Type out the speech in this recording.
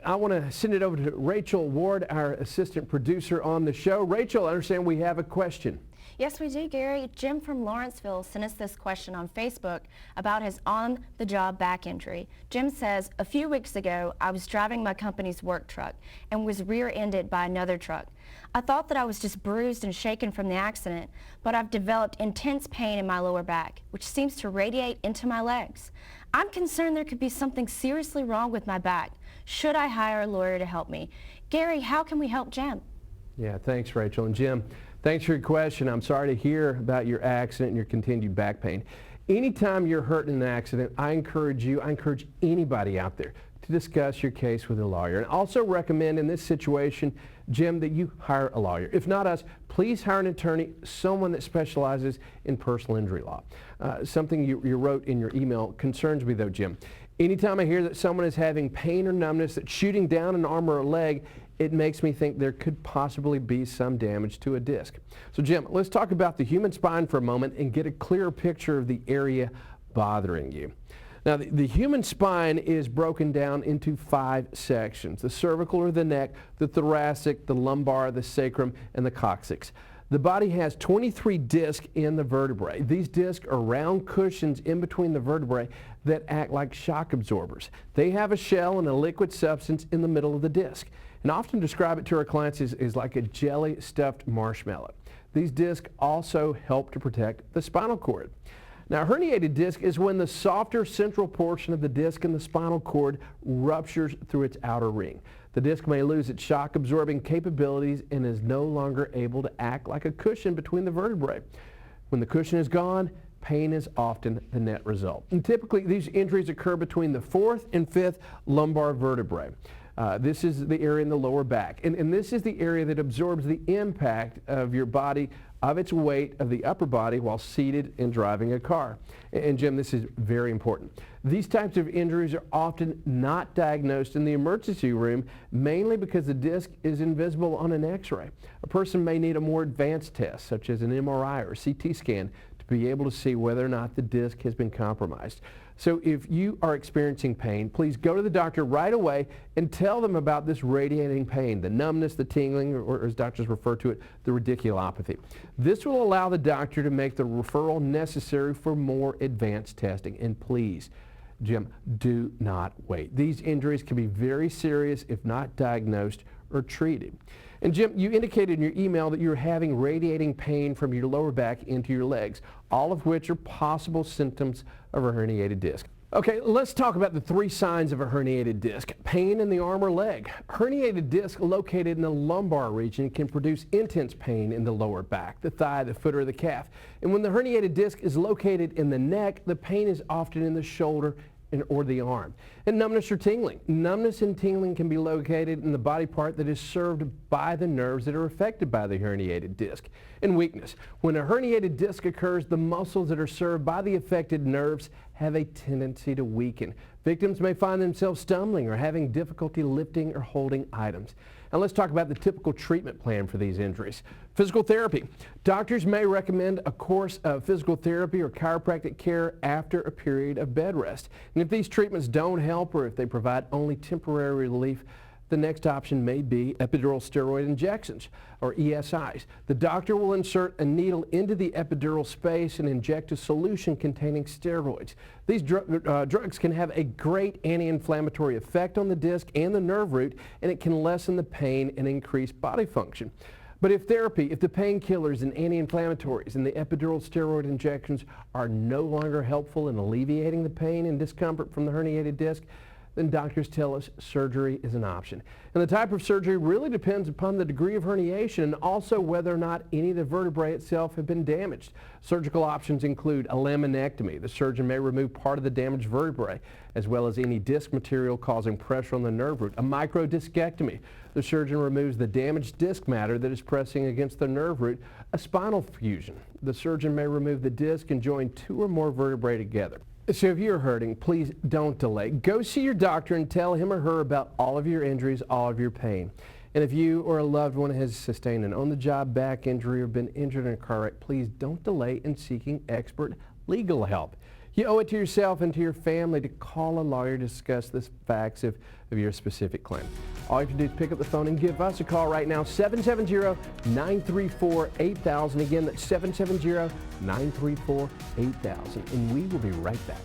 I want to send it over to Rachel Ward, our assistant producer on the show. Rachel, I understand we have a question. Yes, we do, Gary. Jim from Lawrenceville sent us this question on Facebook about his on-the-job back injury. Jim says, a few weeks ago, I was driving my company's work truck and was rear-ended by another truck. I thought that I was just bruised and shaken from the accident, but I've developed intense pain in my lower back, which seems to radiate into my legs. I'm concerned there could be something seriously wrong with my back. Should I hire a lawyer to help me? Gary, how can we help Jim? Yeah, thanks, Rachel. And Jim, thanks for your question. I'm sorry to hear about your accident and your continued back pain. Anytime you're hurt in an accident, I encourage anybody out there to discuss your case with a lawyer. And also recommend in this situation, Jim, that you hire a lawyer. If not us, please hire an attorney, someone that specializes in personal injury law. Something you wrote in your email concerns me though, Jim. Anytime I hear that someone is having pain or numbness that's shooting down an arm or a leg, it makes me think there could possibly be some damage to a disc. So Jim, let's talk about the human spine for a moment and get a clearer picture of the area bothering you. Now, the human spine is broken down into 5 sections: the cervical or the neck, the thoracic, the lumbar, the sacrum, and the coccyx. The body has 23 discs in the vertebrae. These discs are round cushions in between the vertebrae that act like shock absorbers. They have a shell and a liquid substance in the middle of the disc, and often describe it to our clients as like a jelly stuffed marshmallow. These discs also help to protect the spinal cord. Now, a herniated disc is when the softer central portion of the disc in the spinal cord ruptures through its outer ring. The disc may lose its shock absorbing capabilities and is no longer able to act like a cushion between the vertebrae. When the cushion is gone, pain is often the net result. And typically, these injuries occur between the 4th and 5th lumbar vertebrae. This is the area in the lower back, and this is the area that absorbs the impact of your body, of its weight of the upper body while seated and driving a car. And Jim, this is very important. These types of injuries are often not diagnosed in the emergency room, mainly because the disc is invisible on an x-ray. A person may need a more advanced test, such as an MRI or CT scan, to be able to see whether or not the disc has been compromised. So if you are experiencing pain, please go to the doctor right away and tell them about this radiating pain, the numbness, the tingling, or as doctors refer to it, the radiculopathy. This will allow the doctor to make the referral necessary for more advanced testing. And please, Jim, do not wait. These injuries can be very serious if not diagnosed or treated. And Jim, you indicated in your email that you're having radiating pain from your lower back into your legs, all of which are possible symptoms of a herniated disc. Okay, let's talk about the 3 signs of a herniated disc. Pain in the arm or leg. Herniated disc located in the lumbar region can produce intense pain in the lower back, the thigh, the foot, or the calf. And when the herniated disc is located in the neck, the pain is often in the shoulder or the arm. And numbness or tingling. Numbness and tingling can be located in the body part that is served by the nerves that are affected by the herniated disc. And weakness. When a herniated disc occurs, the muscles that are served by the affected nerves have a tendency to weaken. Victims may find themselves stumbling or having difficulty lifting or holding items. Now let's talk about the typical treatment plan for these injuries. Physical therapy. Doctors may recommend a course of physical therapy or chiropractic care after a period of bed rest. And if these treatments don't help or if they provide only temporary relief, the next option may be epidural steroid injections, or ESIs. The doctor will insert a needle into the epidural space and inject a solution containing steroids. These drugs can have a great anti-inflammatory effect on the disc and the nerve root, and it can lessen the pain and increase body function. But if the painkillers and anti-inflammatories and the epidural steroid injections are no longer helpful in alleviating the pain and discomfort from the herniated disc, then doctors tell us surgery is an option. And the type of surgery really depends upon the degree of herniation and also whether or not any of the vertebrae itself have been damaged. Surgical options include a laminectomy. The surgeon may remove part of the damaged vertebrae, as well as any disc material causing pressure on the nerve root. A microdiscectomy. The surgeon removes the damaged disc matter that is pressing against the nerve root. A spinal fusion. The surgeon may remove the disc and join 2 or more vertebrae together. So if you're hurting, please don't delay. Go see your doctor and tell him or her about all of your injuries, all of your pain. And if you or a loved one has sustained an on-the-job back injury or been injured in a car wreck, please don't delay in seeking expert legal help. You owe it to yourself and to your family to call a lawyer to discuss the facts of your specific claim. All you have to do is pick up the phone and give us a call right now, 770-934-8000. Again, that's 770-934-8000. And we will be right back.